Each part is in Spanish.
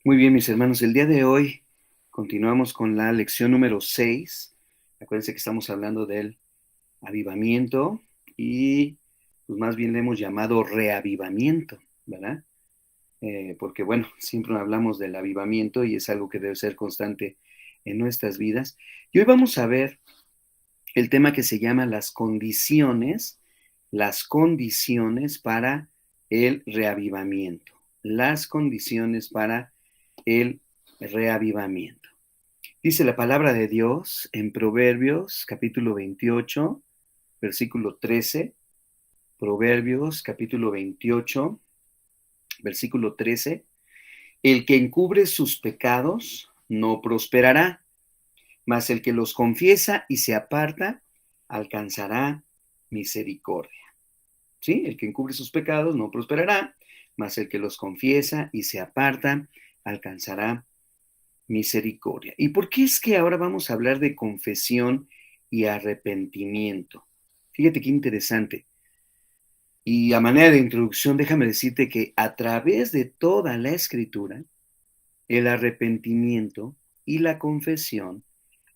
Muy bien, mis hermanos, el día de hoy continuamos con la lección número 6. Acuérdense que estamos hablando del avivamiento y pues más bien le hemos llamado reavivamiento, ¿verdad? Porque bueno, siempre hablamos del avivamiento y es algo que debe ser constante en nuestras vidas. Y hoy vamos a ver el tema que se llama las condiciones para el reavivamiento, las condiciones para el reavivamiento. Dice la palabra de Dios en Proverbios capítulo 28, versículo 13. Proverbios capítulo 28, versículo 13. El que encubre sus pecados no prosperará, mas el que los confiesa y se aparta alcanzará misericordia. ¿Sí? El que encubre sus pecados no prosperará, mas el que los confiesa y se aparta alcanzará misericordia. ¿Y por qué es que ahora vamos a hablar de confesión y arrepentimiento? Fíjate qué interesante. Y a manera de introducción, déjame decirte que a través de toda la escritura, el arrepentimiento y la confesión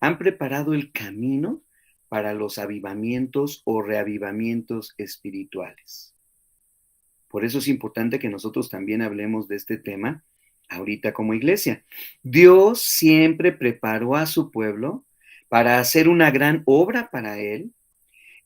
han preparado el camino para los avivamientos o reavivamientos espirituales. Por eso es importante que nosotros también hablemos de este tema ahorita como iglesia. Dios siempre preparó a su pueblo para hacer una gran obra para él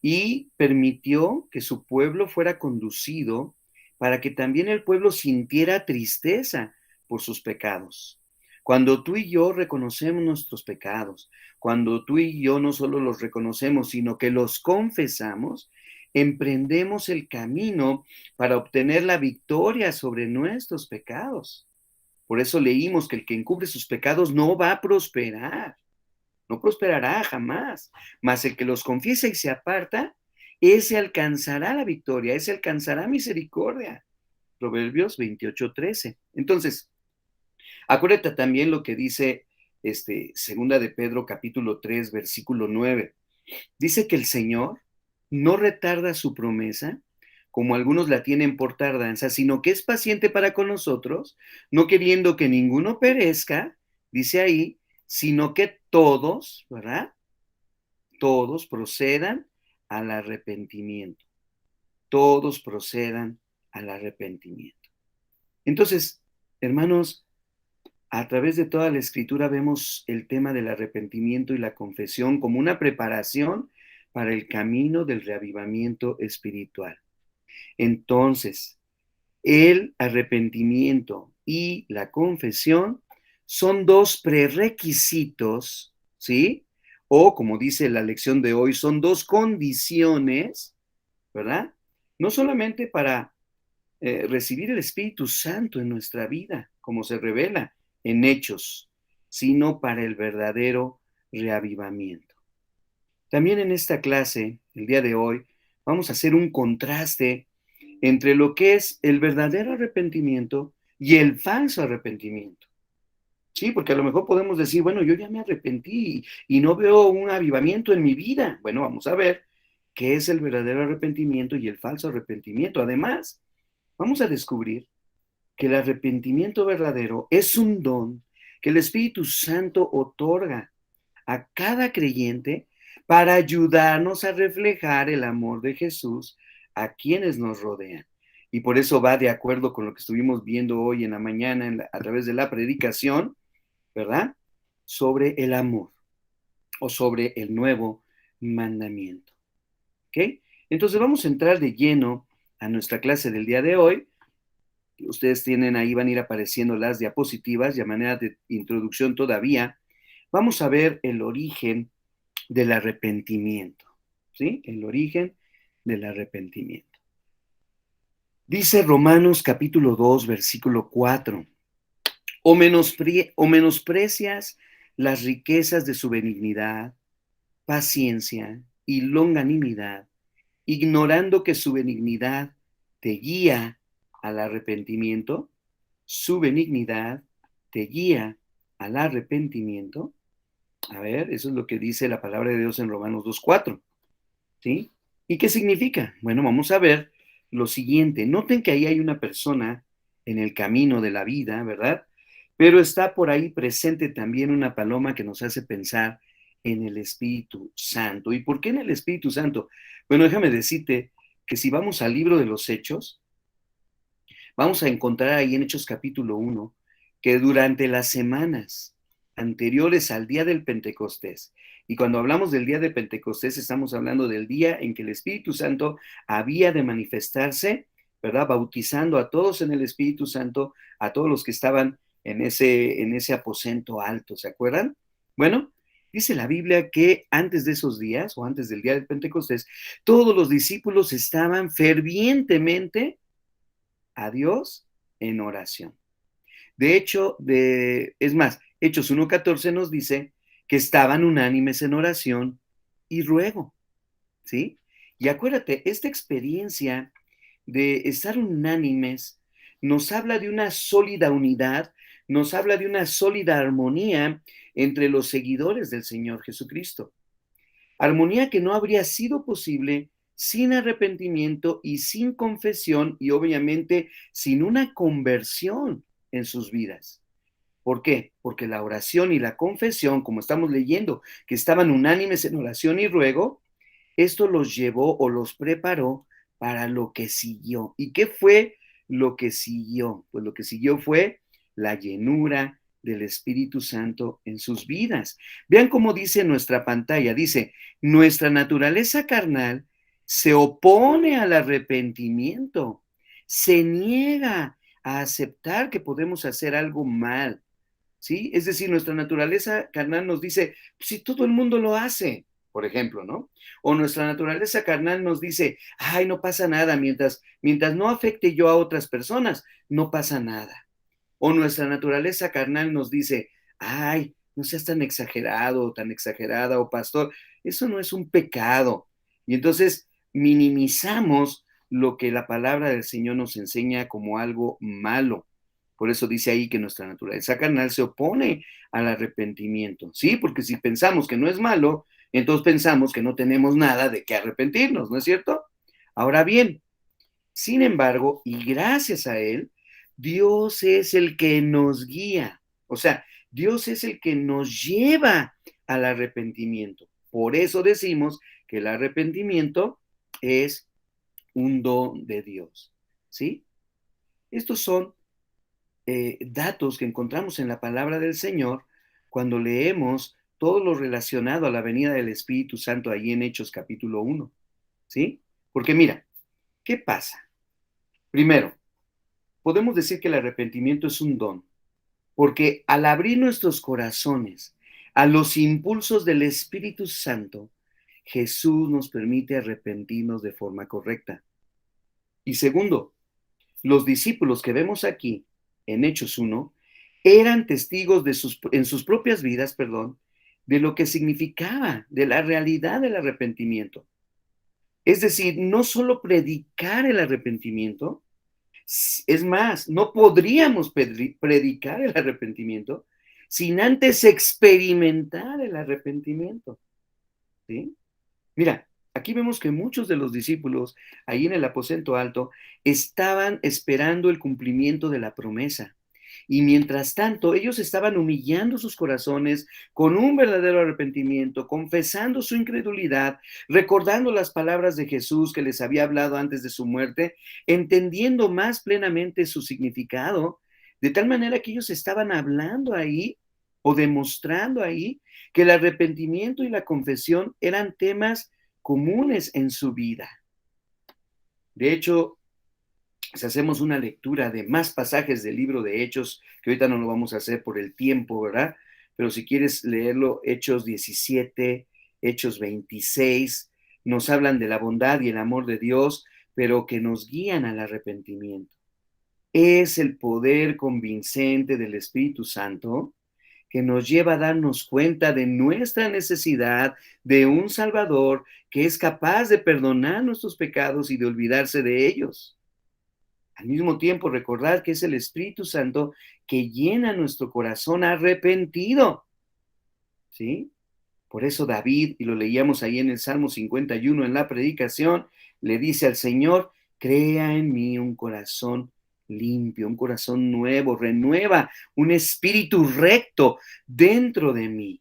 y permitió que su pueblo fuera conducido para que también el pueblo sintiera tristeza por sus pecados. Cuando tú y yo reconocemos nuestros pecados, cuando tú y yo no solo los reconocemos, sino que los confesamos, emprendemos el camino para obtener la victoria sobre nuestros pecados. Por eso leímos que el que encubre sus pecados no va a prosperar, no prosperará jamás, mas el que los confiesa y se aparta, ese alcanzará la victoria, ese alcanzará misericordia. Proverbios 28:13. Entonces, acuérdate también lo que dice segunda de Pedro capítulo 3 versículo 9. Dice que el Señor no retarda su promesa, como algunos la tienen por tardanza, sino que es paciente para con nosotros, no queriendo que ninguno perezca, dice ahí, sino que todos, ¿verdad? Todos procedan al arrepentimiento. Todos procedan al arrepentimiento. Entonces, hermanos, a través de toda la escritura vemos el tema del arrepentimiento y la confesión como una preparación para el camino del reavivamiento espiritual. Entonces, el arrepentimiento y la confesión son dos prerequisitos, ¿sí? O como dice la lección de hoy, son dos condiciones, ¿verdad? No solamente para recibir el Espíritu Santo en nuestra vida, como se revela en Hechos, sino para el verdadero reavivamiento. También en esta clase, el día de hoy, vamos a hacer un contraste entre lo que es el verdadero arrepentimiento y el falso arrepentimiento. Sí, porque a lo mejor podemos decir, bueno, yo ya me arrepentí y no veo un avivamiento en mi vida. Bueno, vamos a ver qué es el verdadero arrepentimiento y el falso arrepentimiento. Además, vamos a descubrir que el arrepentimiento verdadero es un don que el Espíritu Santo otorga a cada creyente para ayudarnos a reflejar el amor de Jesús a quienes nos rodean. Y por eso va de acuerdo con lo que estuvimos viendo hoy en la mañana a través de la predicación, ¿verdad? Sobre el amor o sobre el nuevo mandamiento. ¿Ok? Entonces vamos a entrar de lleno a nuestra clase del día de hoy. Ustedes tienen ahí, van a ir apareciendo las diapositivas y a manera de introducción todavía, vamos a ver el origen del arrepentimiento, ¿sí? El origen del arrepentimiento. Dice Romanos capítulo 2, versículo 4, o menosprecias las riquezas de su benignidad, paciencia y longanimidad, ignorando que su benignidad te guía al arrepentimiento, su benignidad te guía al arrepentimiento. A ver, eso es lo que dice la palabra de Dios en Romanos 2:4, ¿sí? ¿Y qué significa? Bueno, vamos a ver lo siguiente. Noten que ahí hay una persona en el camino de la vida, ¿verdad? Pero está por ahí presente también una paloma que nos hace pensar en el Espíritu Santo. ¿Y por qué en el Espíritu Santo? Bueno, déjame decirte que si vamos al libro de los Hechos, vamos a encontrar ahí en Hechos capítulo 1 que durante las semanas anteriores al día del Pentecostés, y cuando hablamos del día de Pentecostés estamos hablando del día en que el Espíritu Santo había de manifestarse, ¿verdad? Bautizando a todos en el Espíritu Santo, a todos los que estaban en ese aposento alto, ¿se acuerdan? Bueno, dice la Biblia que antes de esos días, o antes del día del Pentecostés, todos los discípulos estaban fervientemente a Dios en oración. De hecho, es más, Hechos 1:14 nos dice que estaban unánimes en oración y ruego, ¿sí? Y acuérdate, esta experiencia de estar unánimes nos habla de una sólida unidad, nos habla de una sólida armonía entre los seguidores del Señor Jesucristo. Armonía que no habría sido posible sin arrepentimiento y sin confesión y obviamente sin una conversión en sus vidas. ¿Por qué? Porque la oración y la confesión, como estamos leyendo, que estaban unánimes en oración y ruego, esto los llevó o los preparó para lo que siguió. ¿Y qué fue lo que siguió? Pues lo que siguió fue la llenura del Espíritu Santo en sus vidas. Vean cómo dice nuestra pantalla, dice, nuestra naturaleza carnal se opone al arrepentimiento, se niega a aceptar que podemos hacer algo mal, ¿sí? Es decir, nuestra naturaleza carnal nos dice, si todo el mundo lo hace, por ejemplo, ¿no? O nuestra naturaleza carnal nos dice, ay, no pasa nada, mientras no afecte yo a otras personas, no pasa nada. O nuestra naturaleza carnal nos dice, ay, no seas tan exagerado, tan exagerada, o pastor, eso no es un pecado. Y entonces minimizamos lo que la palabra del Señor nos enseña como algo malo. Por eso dice ahí que nuestra naturaleza carnal se opone al arrepentimiento, ¿sí? Porque si pensamos que no es malo, entonces pensamos que no tenemos nada de qué arrepentirnos, ¿no es cierto? Ahora bien, sin embargo, y gracias a Él, Dios es el que nos guía. O sea, Dios es el que nos lleva al arrepentimiento. Por eso decimos que el arrepentimiento es un don de Dios, ¿sí? Estos son datos que encontramos en la palabra del Señor cuando leemos todo lo relacionado a la venida del Espíritu Santo ahí en Hechos capítulo 1, ¿sí? Porque mira, ¿qué pasa? Primero, podemos decir que el arrepentimiento es un don, porque al abrir nuestros corazones a los impulsos del Espíritu Santo, Jesús nos permite arrepentirnos de forma correcta. Y segundo, los discípulos que vemos aquí en Hechos 1 eran testigos en sus propias vidas, perdón, de lo que significaba, de la realidad del arrepentimiento. Es decir, no solo predicar el arrepentimiento, es más, no podríamos predicar el arrepentimiento sin antes experimentar el arrepentimiento, ¿sí? Mira, aquí vemos que muchos de los discípulos ahí en el aposento alto estaban esperando el cumplimiento de la promesa. Y mientras tanto, ellos estaban humillando sus corazones con un verdadero arrepentimiento, confesando su incredulidad, recordando las palabras de Jesús que les había hablado antes de su muerte, entendiendo más plenamente su significado, de tal manera que ellos estaban hablando ahí o demostrando ahí que el arrepentimiento y la confesión eran temas comunes en su vida. De hecho, si hacemos una lectura de más pasajes del libro de Hechos, que ahorita no lo vamos a hacer por el tiempo, ¿verdad? Pero si quieres leerlo, Hechos 17, Hechos 26, nos hablan de la bondad y el amor de Dios, pero que nos guían al arrepentimiento. Es el poder convincente del Espíritu Santo que nos lleva a darnos cuenta de nuestra necesidad de un Salvador que es capaz de perdonar nuestros pecados y de olvidarse de ellos. Al mismo tiempo, recordar que es el Espíritu Santo que llena nuestro corazón arrepentido, ¿sí? Por eso David, y lo leíamos ahí en el Salmo 51 en la predicación, le dice al Señor, crea en mí un corazón limpio, un corazón nuevo, renueva un espíritu recto dentro de mí.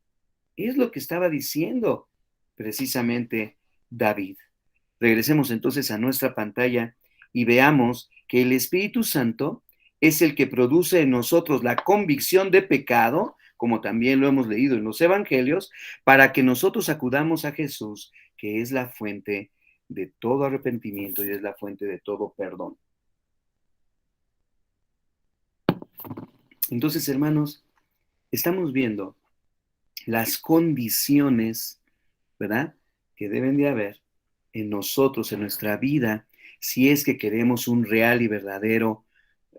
Es lo que estaba diciendo precisamente David. Regresemos entonces a nuestra pantalla y veamos que el Espíritu Santo es el que produce en nosotros la convicción de pecado, como también lo hemos leído en los evangelios, para que nosotros acudamos a Jesús, que es la fuente de todo arrepentimiento y es la fuente de todo perdón. Entonces, hermanos, estamos viendo las condiciones, ¿verdad?, que deben de haber en nosotros, en nuestra vida, si es que queremos un real y verdadero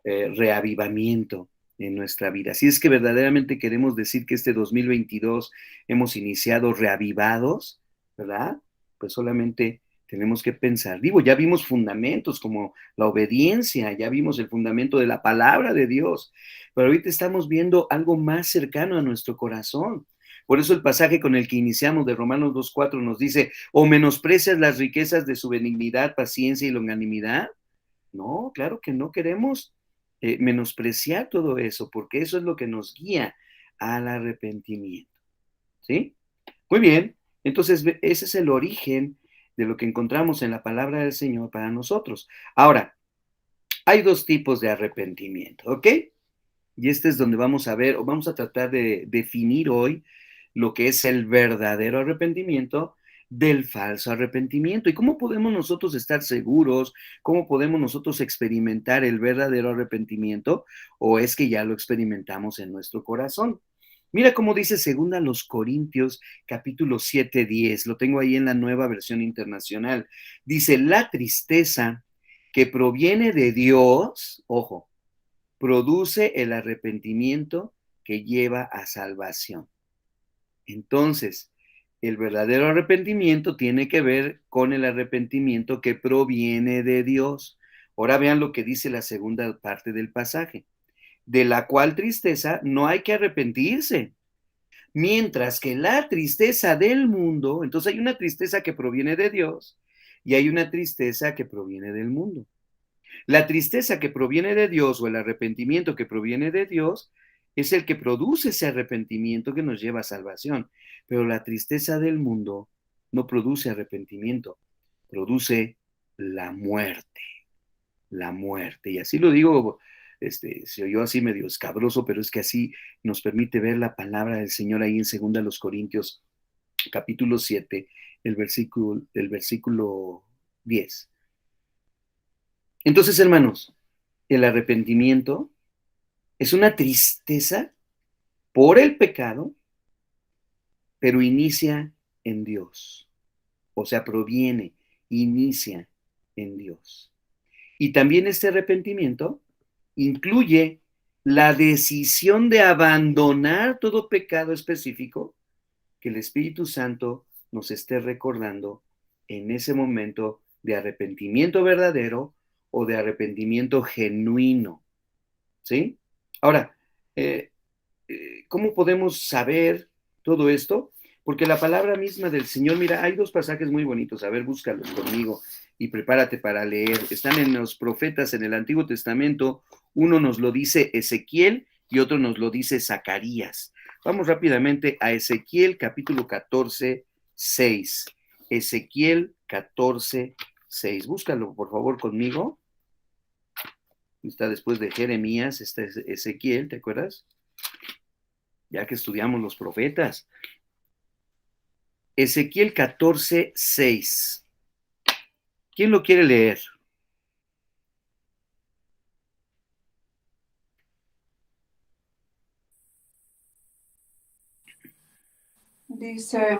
reavivamiento en nuestra vida. Si es que verdaderamente queremos decir que este 2022 hemos iniciado reavivados, ¿verdad? Pues solamente tenemos que pensar. Digo, ya vimos fundamentos como la obediencia, ya vimos el fundamento de la palabra de Dios, pero ahorita estamos viendo algo más cercano a nuestro corazón. Por eso el pasaje con el que iniciamos de Romanos 2:4 nos dice, ¿o menosprecias las riquezas de su benignidad, paciencia y longanimidad? No, claro que no queremos menospreciar todo eso, porque eso es lo que nos guía al arrepentimiento. ¿Sí? Muy bien, entonces ese es el origen de lo que encontramos en la palabra del Señor para nosotros. Ahora, hay dos tipos de arrepentimiento, ¿ok? Y este es donde vamos a ver, o vamos a tratar de definir hoy lo que es el verdadero arrepentimiento del falso arrepentimiento. ¿Y cómo podemos nosotros estar seguros? ¿Cómo podemos nosotros experimentar el verdadero arrepentimiento? ¿O es que ya lo experimentamos en nuestro corazón? Mira cómo dice segunda los Corintios capítulo 7:10. Lo tengo ahí en la Nueva Versión Internacional. Dice, la tristeza que proviene de Dios, ojo, produce el arrepentimiento que lleva a salvación. Entonces, el verdadero arrepentimiento tiene que ver con el arrepentimiento que proviene de Dios. Ahora vean lo que dice la segunda parte del pasaje. De la cual tristeza no hay que arrepentirse. Mientras que la tristeza del mundo, entonces hay una tristeza que proviene de Dios y hay una tristeza que proviene del mundo. La tristeza que proviene de Dios o el arrepentimiento que proviene de Dios es el que produce ese arrepentimiento que nos lleva a salvación. Pero la tristeza del mundo no produce arrepentimiento, produce la muerte, la muerte. Y así lo digo, se oyó así medio escabroso, pero es que así nos permite ver la palabra del Señor ahí en 2 Corintios capítulo 7, el versículo 10. Entonces, hermanos, el arrepentimiento es una tristeza por el pecado, pero inicia en Dios. O sea, proviene, inicia en Dios. Y también este arrepentimiento incluye la decisión de abandonar todo pecado específico que el Espíritu Santo nos esté recordando en ese momento de arrepentimiento verdadero o de arrepentimiento genuino. ¿Sí? Ahora, ¿cómo podemos saber todo esto? Porque la palabra misma del Señor, mira, hay dos pasajes muy bonitos, a ver, búscalos conmigo y prepárate para leer. Están en los profetas en el Antiguo Testamento, uno nos lo dice Ezequiel y otro nos lo dice Zacarías. Vamos rápidamente a Ezequiel capítulo 14, 6. Ezequiel 14, 6. Búscalo, por favor, conmigo. Está después de Jeremías, está Ezequiel, ¿te acuerdas? Ya que estudiamos los profetas. Ezequiel 14, 6. ¿Quién lo quiere leer? Dice,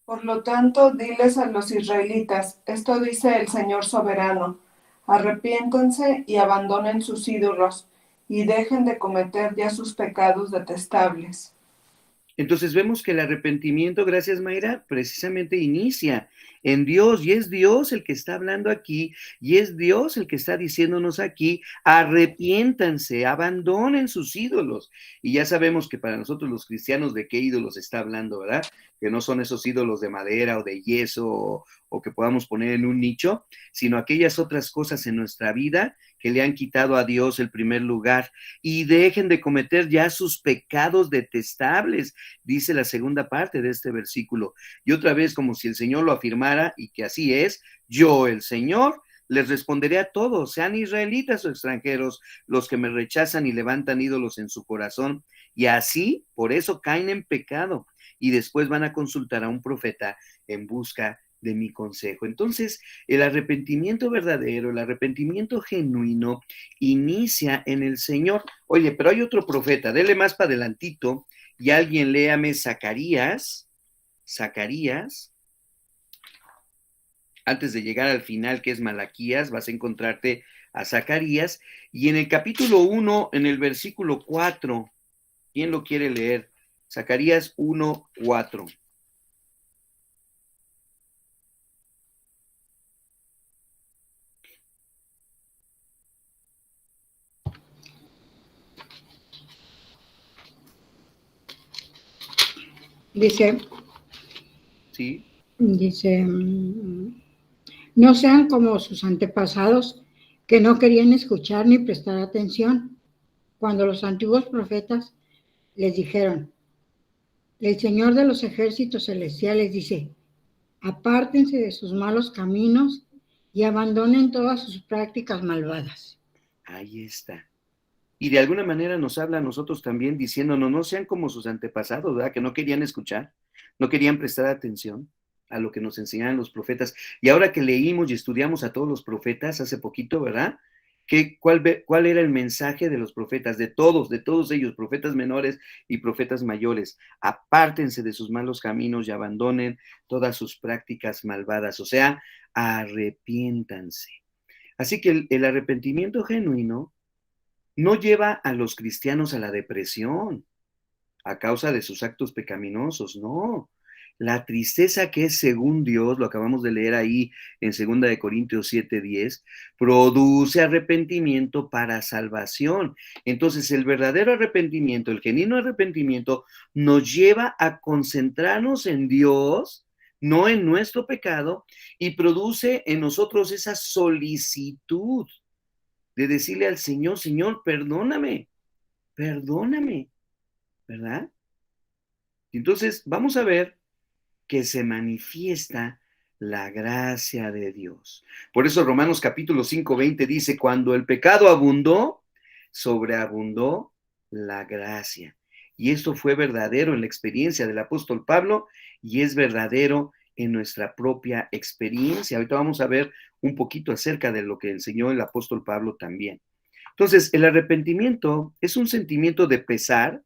por lo tanto, diles a los israelitas, esto dice el Señor soberano, arrepiéntanse y abandonen sus ídolos y dejen de cometer ya sus pecados detestables. Entonces vemos que el arrepentimiento, gracias Mayra, precisamente inicia en Dios, y es Dios el que está hablando aquí, y es Dios el que está diciéndonos aquí, arrepiéntanse, abandonen sus ídolos. Y ya sabemos que para nosotros los cristianos, ¿de qué ídolos está hablando, verdad? Que no son esos ídolos de madera o de yeso o que podamos poner en un nicho, sino aquellas otras cosas en nuestra vida que le han quitado a Dios el primer lugar, y dejen de cometer ya sus pecados detestables, dice la segunda parte de este versículo. Y otra vez, como si el Señor lo afirmara, y que así es, yo, el Señor, les responderé a todos, sean israelitas o extranjeros, los que me rechazan y levantan ídolos en su corazón, y así, por eso caen en pecado, y después van a consultar a un profeta en busca de mi consejo. Entonces, el arrepentimiento verdadero, el arrepentimiento genuino, inicia en el Señor. Oye, pero hay otro profeta, dele más para adelantito, y alguien léame Zacarías, antes de llegar al final, que es Malaquías, vas a encontrarte a Zacarías, y en el capítulo 1, en el versículo 4, ¿quién lo quiere leer? Zacarías 1:4. Dice, ¿Sí? dice, no sean como sus antepasados que no querían escuchar ni prestar atención cuando los antiguos profetas les dijeron, el Señor de los ejércitos celestiales dice, apártense de sus malos caminos y abandonen todas sus prácticas malvadas. Ahí está. Y de alguna manera nos habla a nosotros también diciéndonos, no sean como sus antepasados, ¿verdad? Que no querían escuchar, no querían prestar atención a lo que nos enseñaban los profetas. Y ahora que leímos y estudiamos a todos los profetas hace poquito, ¿verdad? ¿Cuál era el mensaje de los profetas? De todos ellos, profetas menores y profetas mayores. Apártense de sus malos caminos y abandonen todas sus prácticas malvadas. O sea, arrepiéntanse. Así que el arrepentimiento genuino no lleva a los cristianos a la depresión a causa de sus actos pecaminosos, no. La tristeza que es según Dios, lo acabamos de leer ahí en 2 Corintios 7:10, produce arrepentimiento para salvación. Entonces, el verdadero arrepentimiento, el genuino arrepentimiento, nos lleva a concentrarnos en Dios, no en nuestro pecado, y produce en nosotros esa solicitud de decirle al Señor, Señor, perdóname, ¿verdad? Entonces, vamos a ver que se manifiesta la gracia de Dios. Por eso Romanos capítulo 5:20 dice, cuando el pecado abundó, sobreabundó la gracia. Y esto fue verdadero en la experiencia del apóstol Pablo y es verdadero en nuestra propia experiencia. Ahorita vamos a ver un poquito acerca de lo que enseñó el apóstol Pablo también. Entonces, el arrepentimiento es un sentimiento de pesar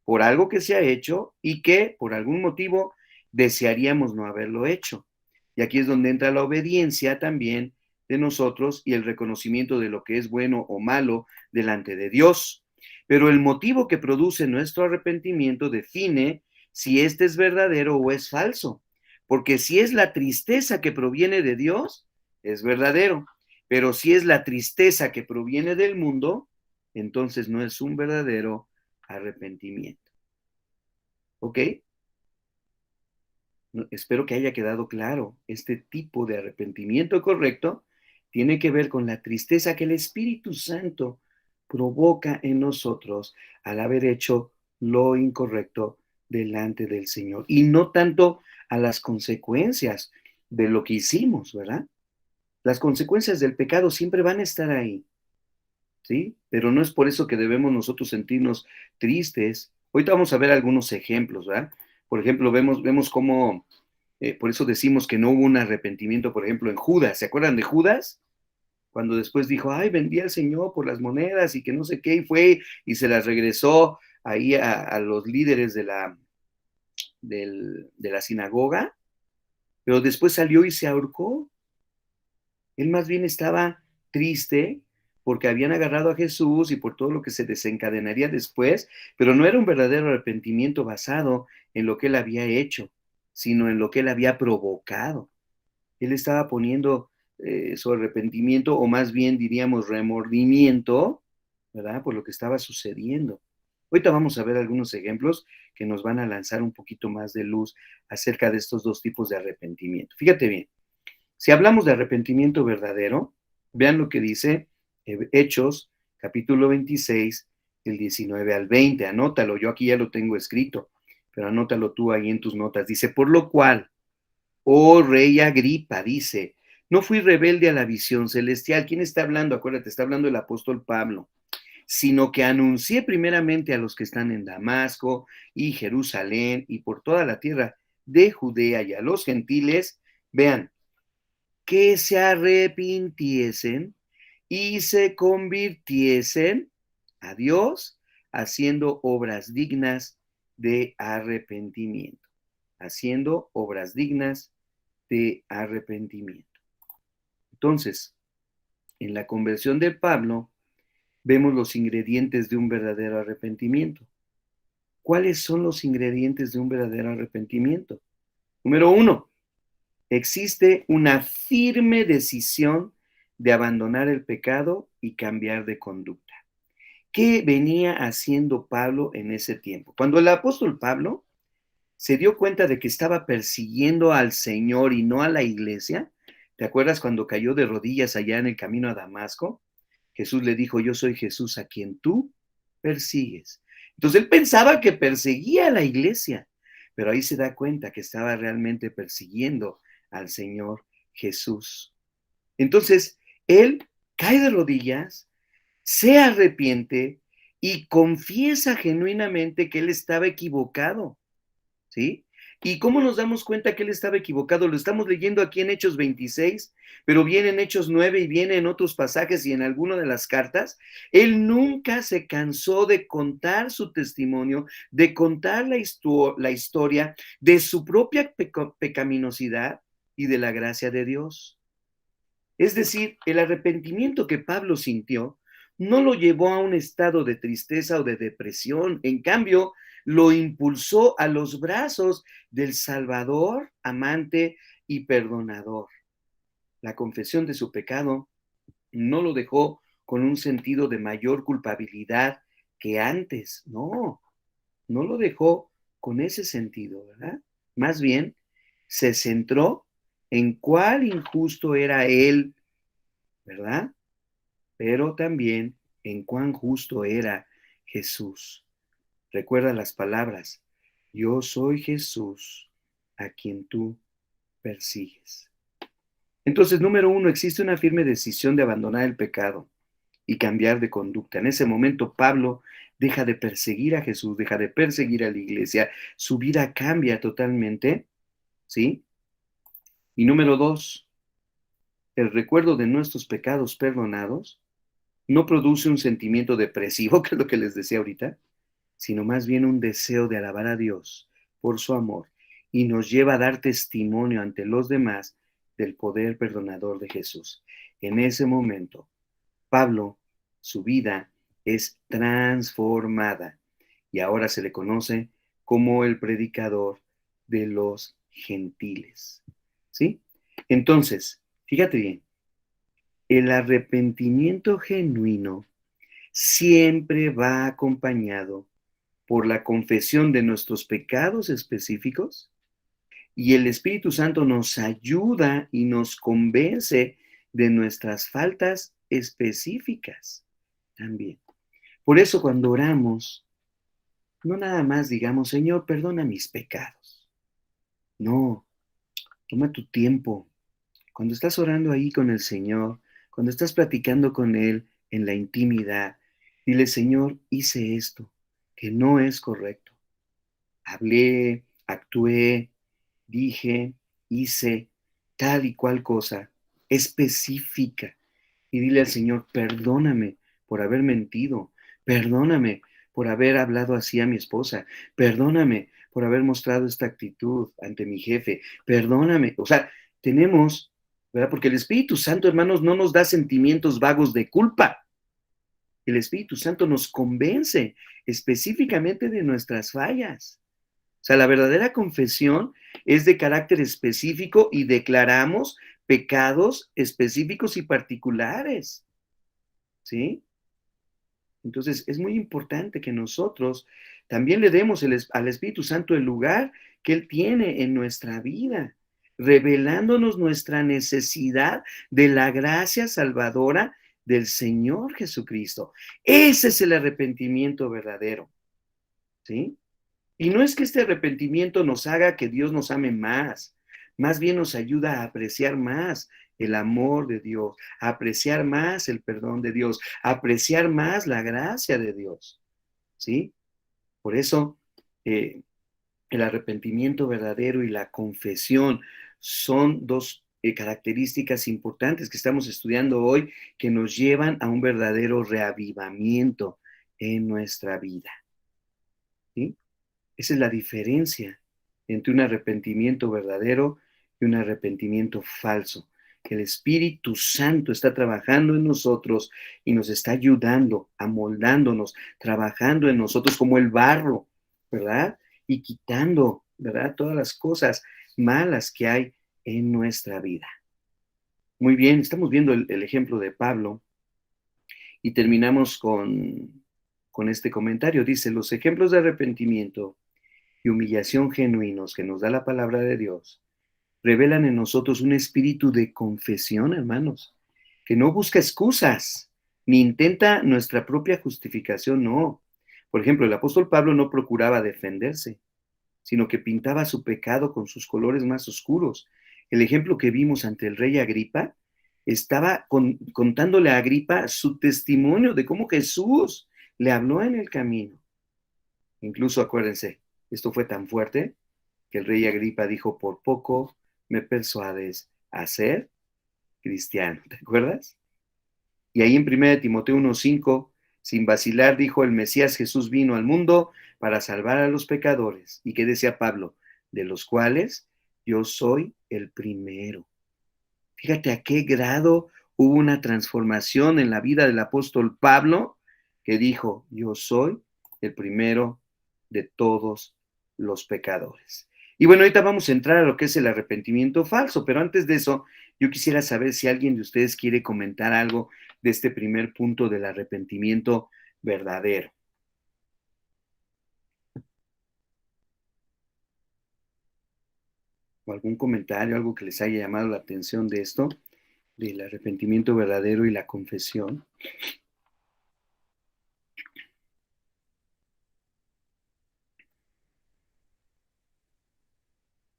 por algo que se ha hecho y que por algún motivo desearíamos no haberlo hecho. Y aquí es donde entra la obediencia también de nosotros y el reconocimiento de lo que es bueno o malo delante de Dios. Pero el motivo que produce nuestro arrepentimiento define si este es verdadero o es falso. Porque si es la tristeza que proviene de Dios, es verdadero. Pero si es la tristeza que proviene del mundo, entonces no es un verdadero arrepentimiento. ¿Ok? Espero que haya quedado claro. Este tipo de arrepentimiento correcto tiene que ver con la tristeza que el Espíritu Santo provoca en nosotros al haber hecho lo incorrecto delante del Señor. Y no tanto a las consecuencias de lo que hicimos, ¿verdad? Las consecuencias del pecado siempre van a estar ahí, ¿sí? Pero no es por eso que debemos nosotros sentirnos tristes. Ahorita vamos a ver algunos ejemplos, ¿verdad? Por ejemplo, vemos cómo, por eso decimos que no hubo un arrepentimiento, por ejemplo, en Judas. ¿Se acuerdan de Judas? Cuando después dijo, ay, vendí al Señor por las monedas y que no sé qué, y fue y se las regresó ahí a los líderes de la sinagoga, pero después salió y se ahorcó. Él más bien estaba triste porque habían agarrado a Jesús y por todo lo que se desencadenaría después, pero no era un verdadero arrepentimiento basado en lo que él había hecho, sino en lo que él había provocado. Él estaba poniendo su arrepentimiento, o más bien diríamos remordimiento, ¿verdad? Por lo que estaba sucediendo. Ahorita vamos a ver algunos ejemplos que nos van a lanzar un poquito más de luz acerca de estos dos tipos de arrepentimiento. Fíjate bien, si hablamos de arrepentimiento verdadero, vean lo que dice Hechos, capítulo 26, del 19 al 20. Anótalo, yo aquí ya lo tengo escrito, pero anótalo tú ahí en tus notas. Dice, por lo cual, oh rey Agripa, dice, no fui rebelde a la visión celestial. ¿Quién está hablando? Acuérdate, está hablando el apóstol Pablo. Sino que anuncié primeramente a los que están en Damasco y Jerusalén y por toda la tierra de Judea y a los gentiles, vean, que se arrepintiesen y se convirtiesen a Dios haciendo obras dignas de arrepentimiento. Haciendo obras dignas de arrepentimiento. Entonces, en la conversión de Pablo, vemos los ingredientes de un verdadero arrepentimiento. ¿Cuáles son los ingredientes de un verdadero arrepentimiento? Número 1, existe una firme decisión de abandonar el pecado y cambiar de conducta. ¿Qué venía haciendo Pablo en ese tiempo? Cuando el apóstol Pablo se dio cuenta de que estaba persiguiendo al Señor y no a la iglesia, ¿te acuerdas cuando cayó de rodillas allá en el camino a Damasco? Jesús le dijo, yo soy Jesús a quien tú persigues. Entonces él pensaba que perseguía a la iglesia, pero ahí se da cuenta que estaba realmente persiguiendo al Señor Jesús. Entonces él cae de rodillas, se arrepiente y confiesa genuinamente que él estaba equivocado, ¿sí? ¿Y cómo nos damos cuenta que él estaba equivocado? Lo estamos leyendo aquí en Hechos 26, pero viene en Hechos 9 y viene en otros pasajes y en alguna de las cartas. Él nunca se cansó de contar su testimonio, de contar la historia de su propia pecaminosidad y de la gracia de Dios. Es decir, el arrepentimiento que Pablo sintió no lo llevó a un estado de tristeza o de depresión. En cambio, lo impulsó a los brazos del Salvador, amante y perdonador. La confesión de su pecado no lo dejó con un sentido de mayor culpabilidad que antes. No lo dejó con ese sentido, ¿verdad? Más bien, se centró en cuál injusto era él, ¿verdad? Pero también en cuán justo era Jesús. Recuerda las palabras, yo soy Jesús a quien tú persigues. Entonces, número 1, existe una firme decisión de abandonar el pecado y cambiar de conducta. En ese momento, Pablo deja de perseguir a Jesús, deja de perseguir a la iglesia, su vida cambia totalmente, ¿sí? Y número 2, el recuerdo de nuestros pecados perdonados no produce un sentimiento depresivo, que es lo que les decía ahorita, sino más bien un deseo de alabar a Dios por su amor y nos lleva a dar testimonio ante los demás del poder perdonador de Jesús. En ese momento, Pablo, su vida es transformada y ahora se le conoce como el predicador de los gentiles. ¿Sí? Entonces, fíjate bien, el arrepentimiento genuino siempre va acompañado por la confesión de nuestros pecados específicos y el Espíritu Santo nos ayuda y nos convence de nuestras faltas específicas también. Por eso cuando oramos, no nada más digamos, Señor, perdona mis pecados. No, toma tu tiempo. Cuando estás orando ahí con el Señor, cuando estás platicando con Él en la intimidad, dile, Señor, hice esto, que no es correcto. Hablé, actué, dije, hice tal y cual cosa específica. Y dile al Señor, perdóname por haber mentido, perdóname por haber hablado así a mi esposa, perdóname por haber mostrado esta actitud ante mi jefe, perdóname. O sea, tenemos, ¿verdad? Porque el Espíritu Santo, hermanos, no nos da sentimientos vagos de culpa. El Espíritu Santo nos convence específicamente de nuestras fallas. O sea, la verdadera confesión es de carácter específico y declaramos pecados específicos y particulares, ¿sí? Entonces, es muy importante que nosotros también le demos al Espíritu Santo el lugar que Él tiene en nuestra vida, revelándonos nuestra necesidad de la gracia salvadora del Señor Jesucristo. Ese es el arrepentimiento verdadero, ¿sí? Y no es que este arrepentimiento nos haga que Dios nos ame más bien nos ayuda a apreciar más el amor de Dios, a apreciar más el perdón de Dios, a apreciar más la gracia de Dios, ¿sí? Por eso el arrepentimiento verdadero y la confesión son dos características importantes que estamos estudiando hoy que nos llevan a un verdadero reavivamiento en nuestra vida, ¿sí? Esa es la diferencia entre un arrepentimiento verdadero y un arrepentimiento falso. Que el Espíritu Santo está trabajando en nosotros y nos está ayudando, amoldándonos, trabajando en nosotros como el barro, ¿verdad? Y quitando, ¿verdad? Todas las cosas malas que hay en nuestra vida. Muy bien, estamos viendo el ejemplo de Pablo y terminamos con este comentario. Dice, los ejemplos de arrepentimiento y humillación genuinos que nos da la palabra de Dios revelan en nosotros un espíritu de confesión, hermanos, que no busca excusas ni intenta nuestra propia justificación, no. Por ejemplo, el apóstol Pablo no procuraba defenderse, sino que pintaba su pecado con sus colores más oscuros. El ejemplo que vimos ante el rey Agripa estaba contándole a Agripa su testimonio de cómo Jesús le habló en el camino. Incluso acuérdense, esto fue tan fuerte que el rey Agripa dijo, por poco me persuades a ser cristiano, ¿te acuerdas? Y ahí en 1 Timoteo 1:5, sin vacilar, dijo, el Mesías Jesús vino al mundo para salvar a los pecadores. ¿Y qué decía Pablo? De los cuales yo soy el primero. Fíjate a qué grado hubo una transformación en la vida del apóstol Pablo, que dijo, yo soy el primero de todos los pecadores. Y bueno, ahorita vamos a entrar a lo que es el arrepentimiento falso, pero antes de eso, yo quisiera saber si alguien de ustedes quiere comentar algo de este primer punto del arrepentimiento verdadero. O algún comentario, algo que les haya llamado la atención de esto, del arrepentimiento verdadero y la confesión.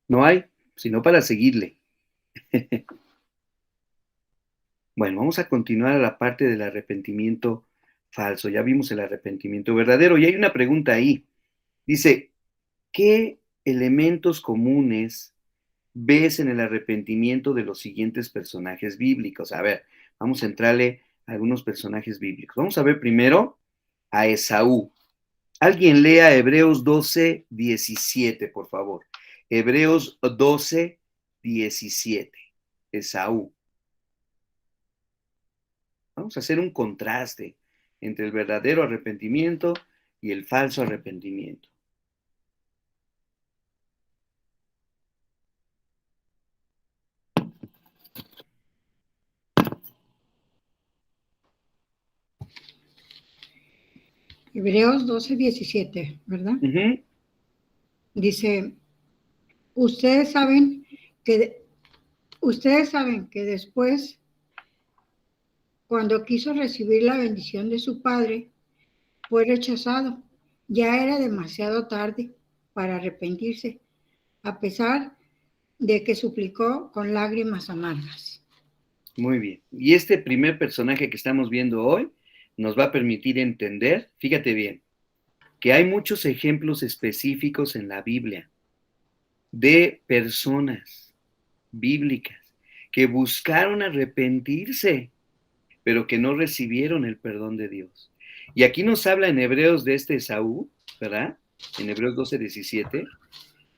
No hay, sino para seguirle. Bueno, vamos a continuar a la parte del arrepentimiento falso. Ya vimos el arrepentimiento verdadero y hay una pregunta ahí. Dice, ¿qué elementos comunes ves en el arrepentimiento de los siguientes personajes bíblicos? A ver, vamos a entrarle a algunos personajes bíblicos. Vamos a ver primero a Esaú. Alguien lea Hebreos 12:17, por favor. Hebreos 12:17. Esaú. Vamos a hacer un contraste entre el verdadero arrepentimiento y el falso arrepentimiento. Hebreos 12:17, ¿verdad? Uh-huh. Dice, ustedes saben que después, cuando quiso recibir la bendición de su padre, fue rechazado. Ya era demasiado tarde para arrepentirse, a pesar de que suplicó con lágrimas amargas. Muy bien. Y este primer personaje que estamos viendo hoy nos va a permitir entender, fíjate bien, que hay muchos ejemplos específicos en la Biblia de personas bíblicas que buscaron arrepentirse, pero que no recibieron el perdón de Dios. Y aquí nos habla en Hebreos de este Esaú, ¿verdad? En Hebreos 12:17,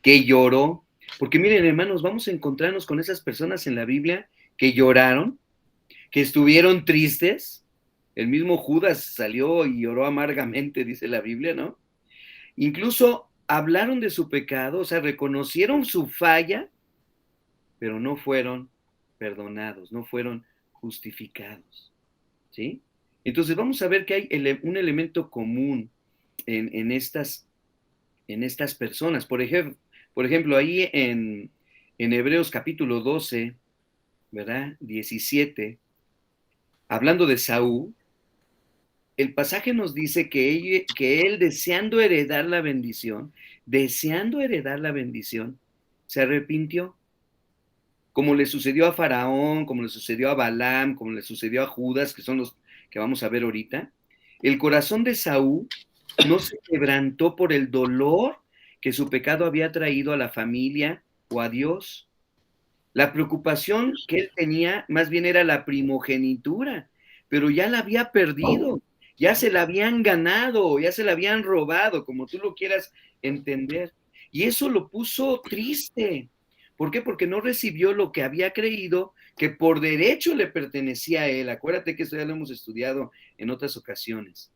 que lloró. Porque miren, hermanos, vamos a encontrarnos con esas personas en la Biblia que lloraron, que estuvieron tristes. El mismo Judas salió y lloró amargamente, dice la Biblia, ¿no? Incluso hablaron de su pecado, o sea, reconocieron su falla, pero no fueron perdonados, no fueron justificados, ¿sí? Entonces vamos a ver que hay un elemento común en estas personas. Por ejemplo, ahí en Hebreos capítulo 12, ¿verdad? 17, hablando de Saúl, el pasaje nos dice que él deseando heredar la bendición, se arrepintió. Como le sucedió a Faraón, como le sucedió a Balaam, como le sucedió a Judas, que son los que vamos a ver ahorita. El corazón de Saúl no se quebrantó por el dolor que su pecado había traído a la familia o a Dios. La preocupación que él tenía más bien era la primogenitura, pero ya la había perdido, ya se la habían ganado, ya se la habían robado, como tú lo quieras entender. Y eso lo puso triste. ¿Por qué? Porque no recibió lo que había creído que por derecho le pertenecía a él. Acuérdate que esto ya lo hemos estudiado en otras ocasiones.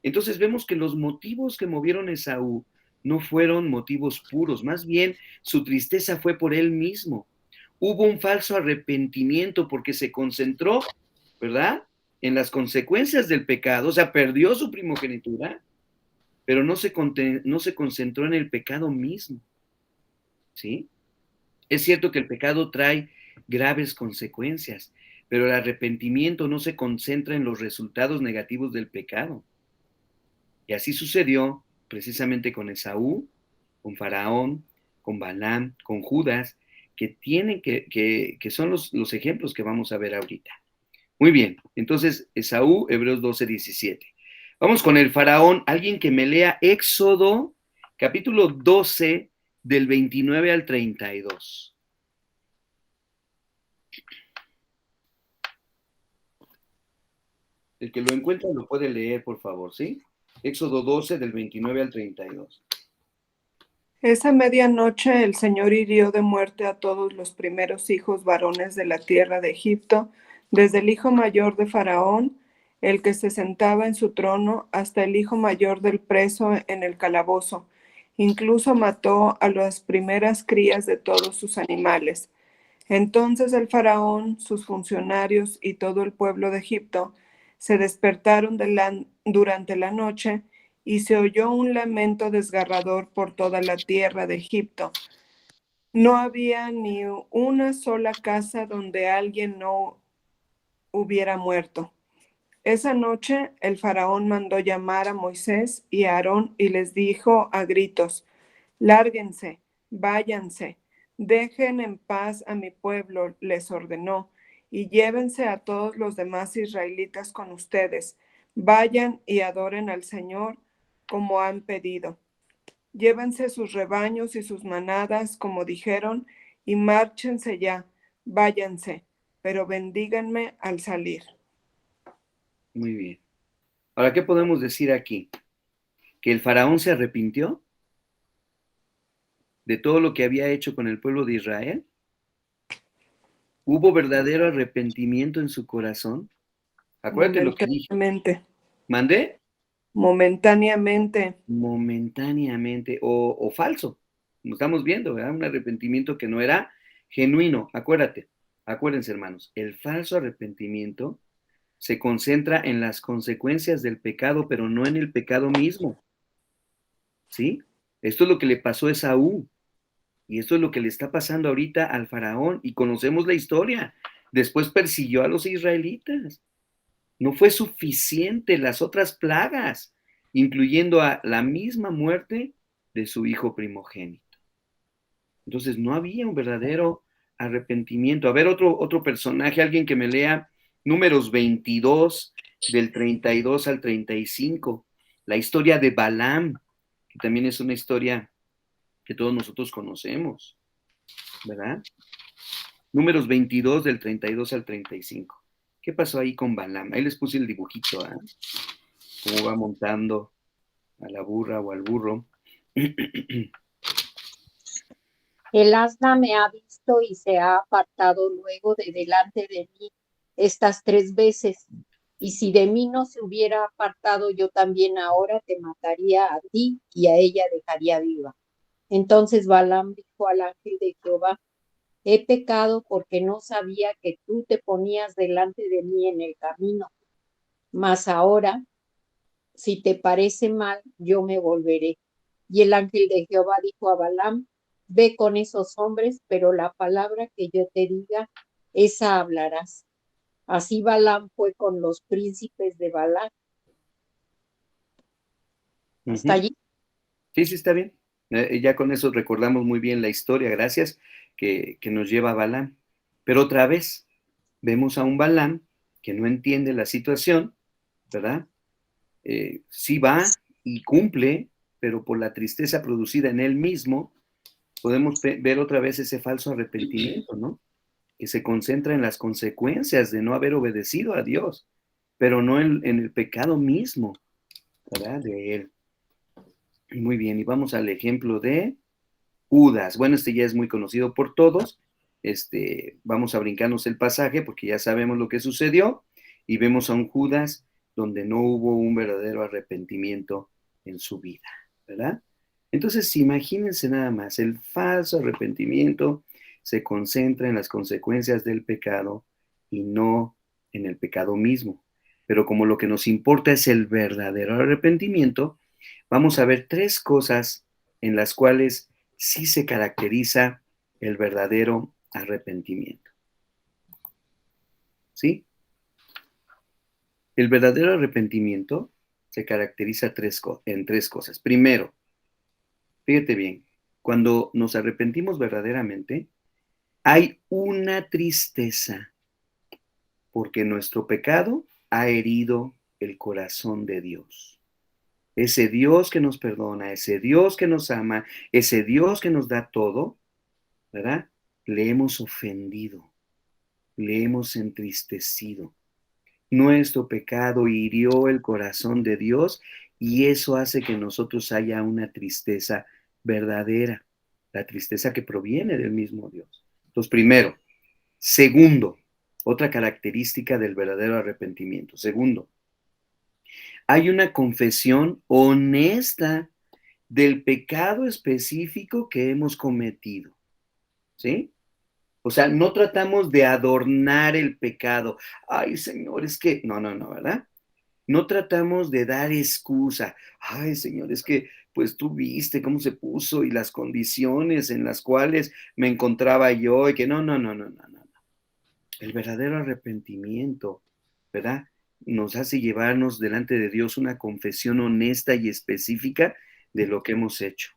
Entonces vemos que los motivos que movieron a Esaú no fueron motivos puros, más bien su tristeza fue por él mismo. Hubo un falso arrepentimiento porque se concentró, ¿verdad?, en las consecuencias del pecado, o sea, perdió su primogenitura, pero no se concentró en el pecado mismo, ¿sí? Es cierto que el pecado trae graves consecuencias, pero el arrepentimiento no se concentra en los resultados negativos del pecado. Y así sucedió precisamente con Esaú, con Faraón, con Balaam, con Judas, que son los ejemplos que vamos a ver ahorita. Muy bien, entonces Esaú, Hebreos 12, 17. Vamos con el Faraón, alguien que me lea Éxodo, capítulo 12, del 29 al 32. El que lo encuentra lo puede leer, por favor, ¿sí? Éxodo 12, del 29 al 32. Esa medianoche el Señor hirió de muerte a todos los primeros hijos varones de la tierra de Egipto, desde el hijo mayor de Faraón, el que se sentaba en su trono, hasta el hijo mayor del preso en el calabozo. Incluso mató a las primeras crías de todos sus animales. Entonces el faraón, sus funcionarios y todo el pueblo de Egipto se despertaron durante la noche y se oyó un lamento desgarrador por toda la tierra de Egipto. No había ni una sola casa donde alguien no hubiera muerto. Esa noche el faraón mandó llamar a Moisés y a Aarón y les dijo a gritos: «Lárguense, váyanse, dejen en paz a mi pueblo», les ordenó, «y llévense a todos los demás israelitas con ustedes. Vayan y adoren al Señor como han pedido. Llévense sus rebaños y sus manadas como dijeron y márchense ya, váyanse, pero bendíganme al salir». Muy bien. Ahora, ¿qué podemos decir aquí? ¿Que el faraón se arrepintió de todo lo que había hecho con el pueblo de Israel? ¿Hubo verdadero arrepentimiento en su corazón? Acuérdate lo que dije. Momentáneamente. ¿Mandé? Momentáneamente. Momentáneamente o falso. Como estamos viendo, ¿verdad? Un arrepentimiento que no era genuino. Acuérdense, hermanos, el falso arrepentimiento se concentra en las consecuencias del pecado, pero no en el pecado mismo. ¿Sí? Esto es lo que le pasó a Esaú. Y esto es lo que le está pasando ahorita al faraón. Y conocemos la historia. Después persiguió a los israelitas. No fue suficiente las otras plagas, incluyendo a la misma muerte de su hijo primogénito. Entonces no había un verdadero arrepentimiento. A ver, otro personaje, alguien que me lea Números 22, del 32 al 35. La historia de Balaam, que también es una historia que todos nosotros conocemos, ¿verdad? Números 22, del 32 al 35. ¿Qué pasó ahí con Balaam? Ahí les puse el dibujito, ¿eh? Cómo va montando a la burra o al burro. El asna me ha visto y se ha apartado luego de delante de mí estas 3 veces. Y si de mí no se hubiera apartado, yo también ahora te mataría a ti y a ella dejaría viva. Entonces Balaam dijo al ángel de Jehová: He pecado porque no sabía que tú te ponías delante de mí en el camino. Mas ahora, si te parece mal, yo me volveré. Y el ángel de Jehová dijo a Balaam, ve con esos hombres, pero la palabra que yo te diga, esa hablarás. Así Balaam fue con los príncipes de Balac. ¿Hasta Ujú. allí? Sí, sí, está bien. Ya con eso recordamos muy bien la historia, gracias, que nos lleva a Balaam. Pero otra vez, vemos a un Balaam que no entiende la situación, ¿verdad? Sí va y cumple, pero por la tristeza producida en él mismo, podemos ver otra vez ese falso arrepentimiento, ¿no? Que se concentra en las consecuencias de no haber obedecido a Dios, pero no en el pecado mismo, ¿verdad? De él. Muy bien, y vamos al ejemplo de Judas. Bueno, este ya es muy conocido por todos. Vamos a brincarnos el pasaje porque ya sabemos lo que sucedió y vemos a un Judas donde no hubo un verdadero arrepentimiento en su vida, ¿verdad? Entonces, imagínense nada más, el falso arrepentimiento se concentra en las consecuencias del pecado y no en el pecado mismo. Pero como lo que nos importa es el verdadero arrepentimiento, vamos a ver tres cosas en las cuales sí se caracteriza el verdadero arrepentimiento. ¿Sí? El verdadero arrepentimiento se caracteriza en tres cosas. Primero, fíjate bien, cuando nos arrepentimos verdaderamente, hay una tristeza porque nuestro pecado ha herido el corazón de Dios. Ese Dios que nos perdona, ese Dios que nos ama, ese Dios que nos da todo, ¿verdad? Le hemos ofendido, le hemos entristecido. Nuestro pecado hirió el corazón de Dios y eso hace que en nosotros haya una tristeza verdadera, la tristeza que proviene del mismo Dios. Entonces, primero. Segundo, otra característica del verdadero arrepentimiento. Segundo, hay una confesión honesta del pecado específico que hemos cometido. ¿Sí? O sea, no tratamos de adornar el pecado. Ay, Señor, es que, no, no, no, ¿verdad? No tratamos de dar excusa. Ay, Señor, es que, pues tú viste cómo se puso y las condiciones en las cuales me encontraba yo y que no, no, no, no, no, no. El verdadero arrepentimiento, ¿verdad? Nos hace llevarnos delante de Dios una confesión honesta y específica de lo que hemos hecho,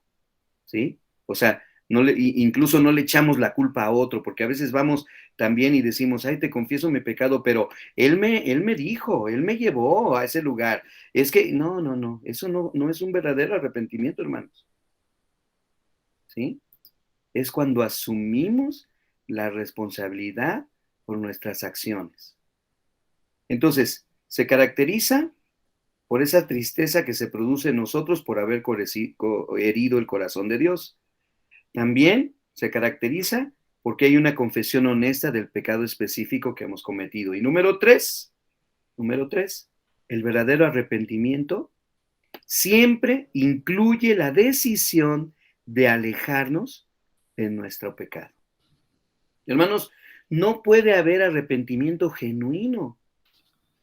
¿sí? O sea, incluso no le echamos la culpa a otro, porque a veces vamos también y decimos, ay, te confieso mi pecado, pero él me dijo, él me llevó a ese lugar. Es que, no, no, no, eso no es un verdadero arrepentimiento, hermanos, ¿sí? Es cuando asumimos la responsabilidad por nuestras acciones. Entonces, se caracteriza por esa tristeza que se produce en nosotros por haber herido el corazón de Dios. También se caracteriza porque hay una confesión honesta del pecado específico que hemos cometido. Y número tres, el verdadero arrepentimiento siempre incluye la decisión de alejarnos de nuestro pecado. Hermanos, no puede haber arrepentimiento genuino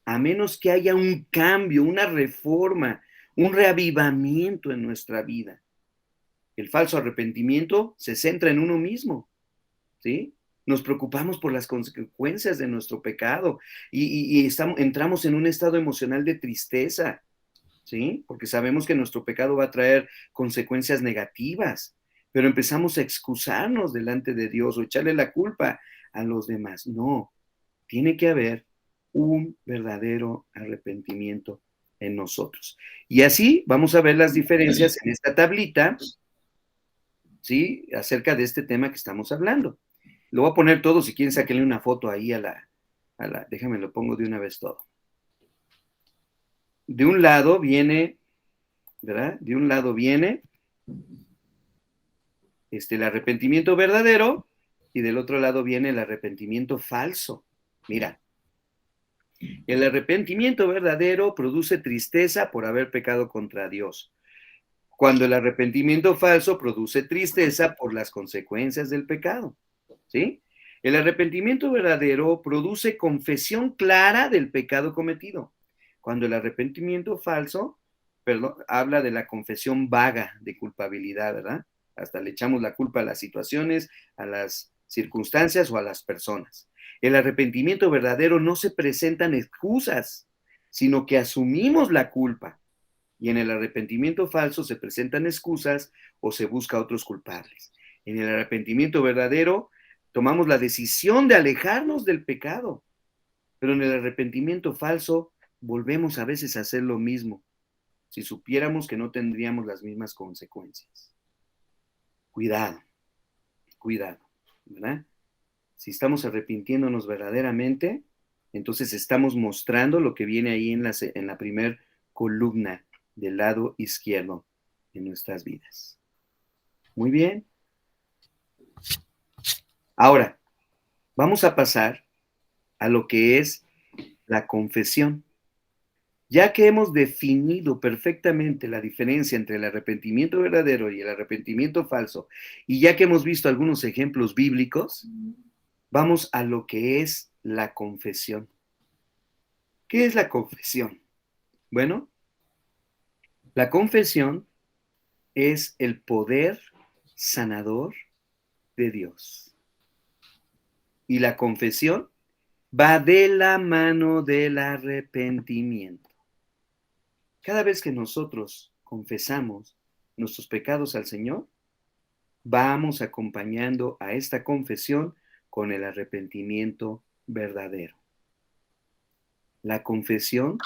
a menos que haya un cambio, una reforma, un reavivamiento en nuestra vida. El falso arrepentimiento se centra en uno mismo, ¿sí? Nos preocupamos por las consecuencias de nuestro pecado y entramos en un estado emocional de tristeza, ¿sí? Porque sabemos que nuestro pecado va a traer consecuencias negativas, pero empezamos a excusarnos delante de Dios o echarle la culpa a los demás. No, tiene que haber un verdadero arrepentimiento en nosotros. Y así vamos a ver las diferencias en esta tablita, ¿sí? Acerca de este tema que estamos hablando. Lo voy a poner todo, si quieren sáquenle una foto ahí déjame lo pongo de una vez todo. De un lado viene, ¿verdad? De un lado viene el arrepentimiento verdadero y del otro lado viene el arrepentimiento falso. Mira, el arrepentimiento verdadero produce tristeza por haber pecado contra Dios, cuando el arrepentimiento falso produce tristeza por las consecuencias del pecado. ¿sí? El arrepentimiento verdadero produce confesión clara del pecado cometido, cuando el arrepentimiento falso, perdón, habla de la confesión vaga de culpabilidad, ¿verdad? Hasta le echamos la culpa a las situaciones, a las circunstancias o a las personas. El arrepentimiento verdadero no se presentan excusas, sino que asumimos la culpa. Y en el arrepentimiento falso se presentan excusas o se busca a otros culpables. En el arrepentimiento verdadero tomamos la decisión de alejarnos del pecado, pero en el arrepentimiento falso volvemos a veces a hacer lo mismo, si supiéramos que no tendríamos las mismas consecuencias. Cuidado, cuidado, ¿verdad? Si estamos arrepintiéndonos verdaderamente, entonces estamos mostrando lo que viene ahí en la primer columna del lado izquierdo en nuestras vidas. Muy bien. Ahora, vamos a pasar a lo que es la confesión. Ya que hemos definido perfectamente la diferencia entre el arrepentimiento verdadero y el arrepentimiento falso, y ya que hemos visto algunos ejemplos bíblicos, vamos a lo que es la confesión. ¿Qué es la confesión? Bueno, la confesión es el poder sanador de Dios. Y la confesión va de la mano del arrepentimiento. Cada vez que nosotros confesamos nuestros pecados al Señor, vamos acompañando a esta confesión con el arrepentimiento verdadero. La confesión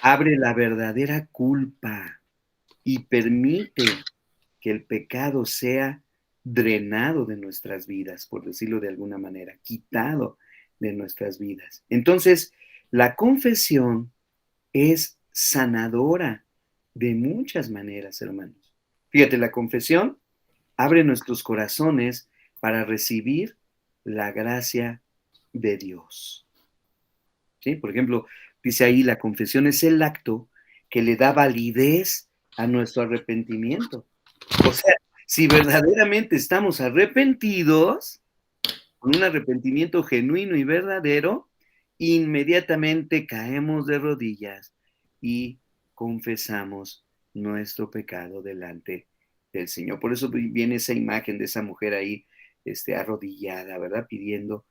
abre la verdadera culpa y permite que el pecado sea drenado de nuestras vidas, por decirlo de alguna manera, quitado de nuestras vidas. Entonces, la confesión es sanadora de muchas maneras, hermanos. Fíjate, la confesión abre nuestros corazones para recibir la gracia de Dios. ¿Sí? Por ejemplo, dice ahí, la confesión es el acto que le da validez a nuestro arrepentimiento. O sea, si verdaderamente estamos arrepentidos, con un arrepentimiento genuino y verdadero, inmediatamente caemos de rodillas y confesamos nuestro pecado delante del Señor. Por eso viene esa imagen de esa mujer ahí, arrodillada, ¿verdad? Pidiendo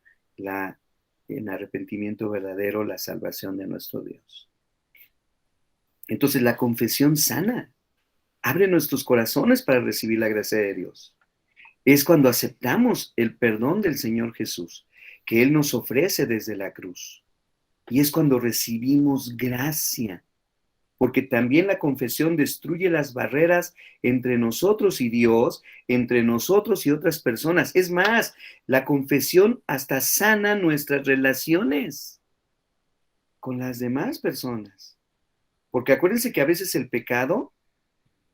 en arrepentimiento verdadero la salvación de nuestro Dios. Entonces la confesión sana abre nuestros corazones para recibir la gracia de Dios. Es cuando aceptamos el perdón del Señor Jesús, que Él nos ofrece desde la cruz. Y es cuando recibimos gracia, porque también la confesión destruye las barreras entre nosotros y Dios, entre nosotros y otras personas. Es más, la confesión hasta sana nuestras relaciones con las demás personas. Porque acuérdense que a veces el pecado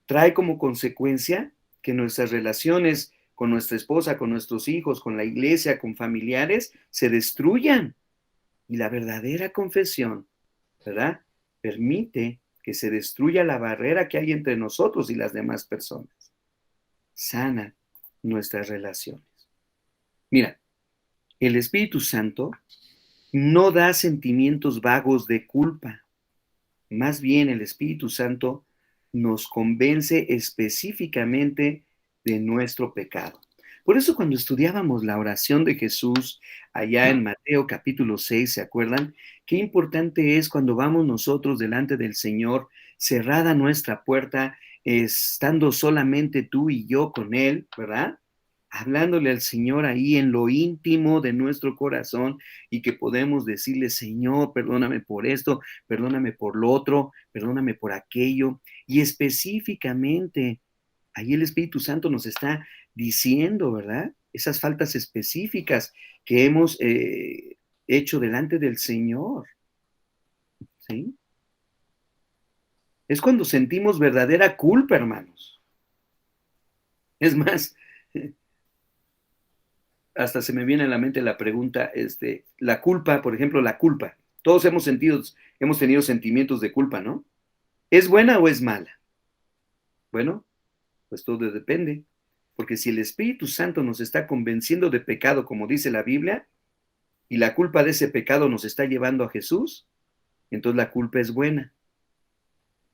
trae como consecuencia que nuestras relaciones con nuestra esposa, con nuestros hijos, con la iglesia, con familiares, se destruyan. Y la verdadera confesión, ¿verdad?, permite que se destruya la barrera que hay entre nosotros y las demás personas. Sana nuestras relaciones. Mira, el Espíritu Santo no da sentimientos vagos de culpa. Más bien, el Espíritu Santo nos convence específicamente de nuestro pecado. Por eso cuando estudiábamos la oración de Jesús allá en Mateo capítulo 6, ¿se acuerdan? Qué importante es cuando vamos nosotros delante del Señor, cerrada nuestra puerta, estando solamente tú y yo con Él, ¿verdad? Hablándole al Señor ahí en lo íntimo de nuestro corazón y que podemos decirle, Señor, perdóname por esto, perdóname por lo otro, perdóname por aquello. Y específicamente, ahí el Espíritu Santo nos está diciendo, ¿verdad? Esas faltas específicas que hemos hecho delante del Señor. ¿Sí? Es cuando sentimos verdadera culpa, hermanos. Es más, hasta se me viene a la mente la pregunta, la culpa, por ejemplo, la culpa. Todos hemos tenido sentimientos de culpa, ¿no? ¿Es buena o es mala? Bueno, pues todo depende. Porque si el Espíritu Santo nos está convenciendo de pecado, como dice la Biblia, y la culpa de ese pecado nos está llevando a Jesús, entonces la culpa es buena.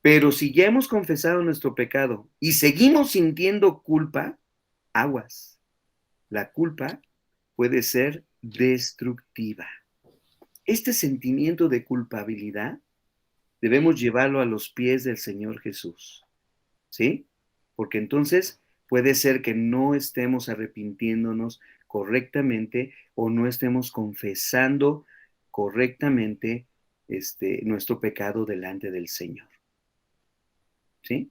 Pero si ya hemos confesado nuestro pecado y seguimos sintiendo culpa, aguas. La culpa puede ser destructiva. Este sentimiento de culpabilidad debemos llevarlo a los pies del Señor Jesús, ¿sí? Porque entonces puede ser que no estemos arrepintiéndonos correctamente o no estemos confesando correctamente nuestro pecado delante del Señor, ¿sí?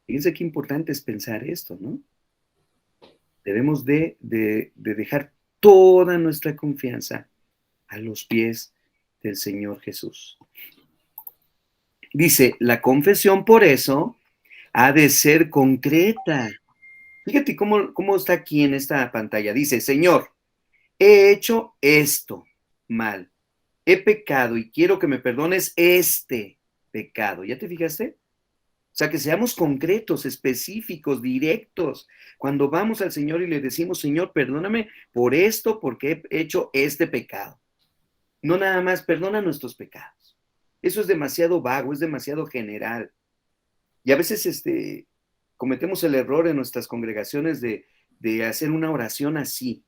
Fíjense qué importante es pensar esto, ¿no? Debemos de dejar toda nuestra confianza a los pies del Señor Jesús. Dice, la confesión por eso ha de ser concreta. Fíjate cómo está aquí en esta pantalla. Dice, Señor, he hecho esto mal. He pecado y quiero que me perdones este pecado. ¿Ya te fijaste? O sea, que seamos concretos, específicos, directos. Cuando vamos al Señor y le decimos, Señor, perdóname por esto, porque he hecho este pecado. No nada más, perdona nuestros pecados. Eso es demasiado vago, es demasiado general. Y a veces cometemos el error en nuestras congregaciones de hacer una oración así,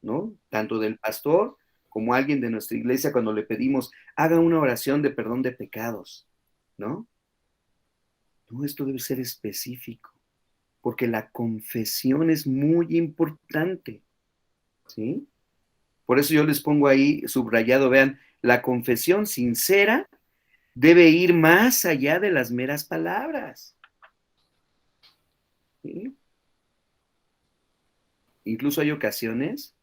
¿no? Tanto del pastor como alguien de nuestra iglesia cuando le pedimos, haga una oración de perdón de pecados, ¿no? No, esto debe ser específico, porque la confesión es muy importante, ¿sí? Por eso yo les pongo ahí subrayado, vean, la confesión sincera debe ir más allá de las meras palabras, ¿sí? Incluso hay ocasiones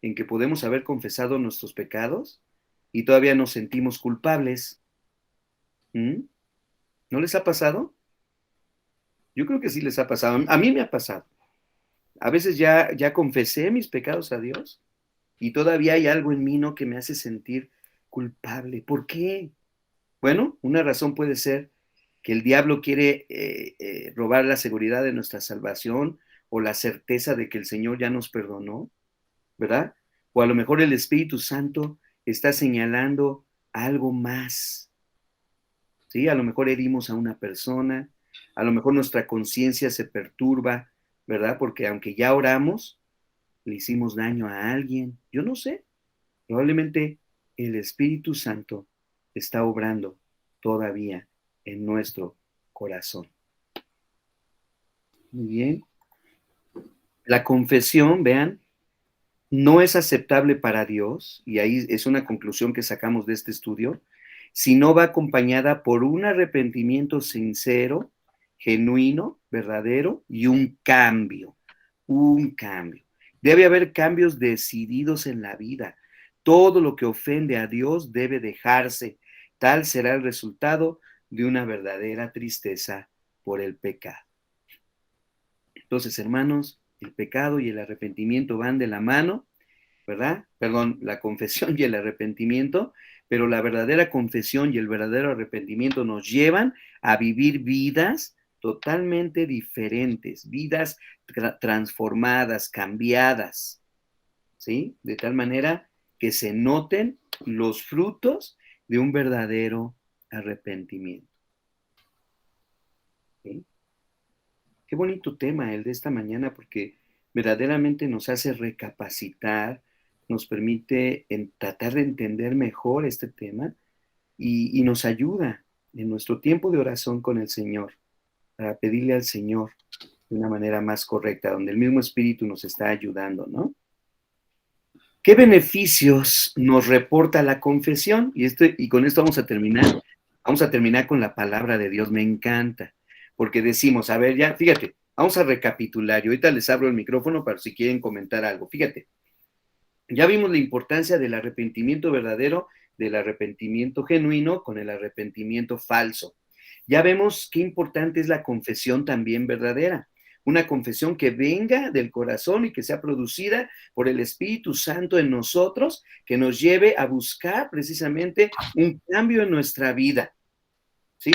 en que podemos haber confesado nuestros pecados y todavía nos sentimos culpables. ¿Mm? ¿No les ha pasado? Yo creo que sí les ha pasado. A mí me ha pasado. A veces ya confesé mis pecados a Dios y todavía hay algo en mí, ¿no?, que me hace sentir culpable. ¿Por qué? Bueno, una razón puede ser que el diablo quiere robar la seguridad de nuestra salvación o la certeza de que el Señor ya nos perdonó, ¿verdad? O a lo mejor el Espíritu Santo está señalando algo más, ¿sí? A lo mejor herimos a una persona, a lo mejor nuestra conciencia se perturba, ¿verdad? Porque aunque ya oramos, le hicimos daño a alguien, yo no sé, probablemente el Espíritu Santo está obrando todavía en nuestro corazón. Muy bien. La confesión, vean, no es aceptable para Dios, y ahí es una conclusión que sacamos de este estudio, si no va acompañada por un arrepentimiento sincero, genuino, verdadero y un cambio. Un cambio. Debe haber cambios decididos en la vida. Todo lo que ofende a Dios debe dejarse. Tal será el resultado de una verdadera tristeza por el pecado. Entonces, hermanos, el pecado y el arrepentimiento van de la mano, ¿verdad? Perdón, la confesión y el arrepentimiento, pero la verdadera confesión y el verdadero arrepentimiento nos llevan a vivir vidas totalmente diferentes, vidas transformadas, cambiadas, ¿sí? De tal manera que se noten los frutos de un verdadero arrepentimiento. ¿Sí? Qué bonito tema el de esta mañana, porque verdaderamente nos hace recapacitar, nos permite tratar de entender mejor este tema y nos ayuda en nuestro tiempo de oración con el Señor, para pedirle al Señor de una manera más correcta, donde el mismo Espíritu nos está ayudando, ¿no? ¿Qué beneficios nos reporta la confesión? Y con esto vamos a terminar. Vamos a terminar con la palabra de Dios. Me encanta, porque decimos, a ver, ya, fíjate, vamos a recapitular. Y ahorita les abro el micrófono para si quieren comentar algo. Fíjate, ya vimos la importancia del arrepentimiento verdadero, del arrepentimiento genuino con el arrepentimiento falso. Ya vemos qué importante es la confesión también verdadera. Una confesión que venga del corazón y que sea producida por el Espíritu Santo en nosotros, que nos lleve a buscar precisamente un cambio en nuestra vida. ¿Sí?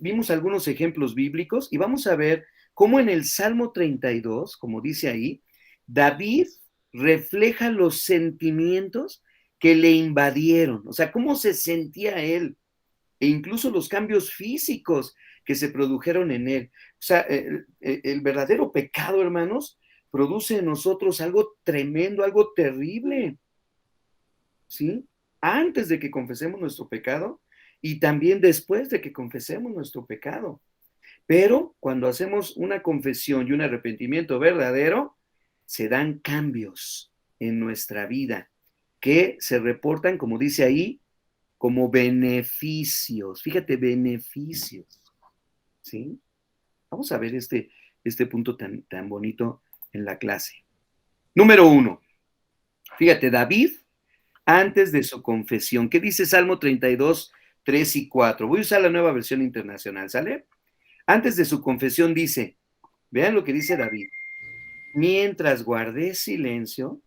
Vimos algunos ejemplos bíblicos y vamos a ver cómo en el Salmo 32, como dice ahí, David refleja los sentimientos que le invadieron, o sea, cómo se sentía él, e incluso los cambios físicos que se produjeron en él. O sea, el verdadero pecado, hermanos, produce en nosotros algo tremendo, algo terrible, ¿sí? Antes de que confesemos nuestro pecado y también después de que confesemos nuestro pecado. Pero cuando hacemos una confesión y un arrepentimiento verdadero, se dan cambios en nuestra vida que se reportan, como dice ahí, como beneficios. Fíjate, beneficios, ¿sí? Vamos a ver este punto tan bonito en la clase. Número 1. Fíjate, David, antes de su confesión, ¿qué dice Salmo 32, 3 y 4? Voy a usar la Nueva Versión Internacional, ¿sale? Antes de su confesión dice, vean lo que dice David, mientras guardé silencio,